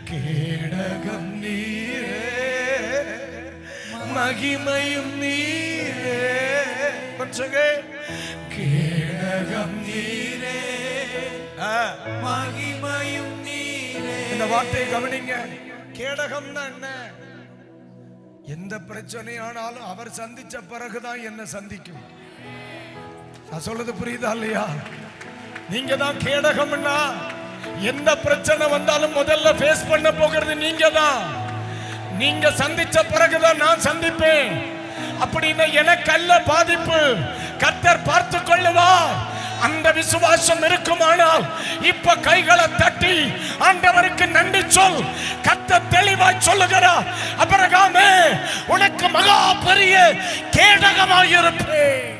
கேடகம் நீரே, மகிமையும் நீரே. கேடகம் நீரே, மகிமையும் நீரே. இந்த வார்த்தையை கவனிங்க. கேடகம்னா என்ன? எந்த பிரச்சனையானாலும் அவர் சந்திச்ச பிறகுதான் என்ன சந்திக்கும். நான் சொல்றது புரியுதா இல்லையா? நீங்க தான் கேடகம்னா எந்த பிரச்சனை வந்தாலும் முதல்ல ஃபேஸ் பண்ண போகிறது நீங்க தான். நீங்க சந்திச்ச பிறகுதான் நான் சந்திப்பேன். அப்படின்னா எனக்கு அல்ல பாதிப்பு, கர்த்தர் பார்த்து கொள்ளுவார். அந்த விசுவாசம் இருக்குமானால் இப்ப கைகளை தட்டி ஆண்டவருக்கு நன்றி சொல். கர்த்தர் தெளிவாய் சொல்லுகிறார், ஆபிரகாமே உனக்கு மகா பெரிய கேடகமாய் இருப்பேன்.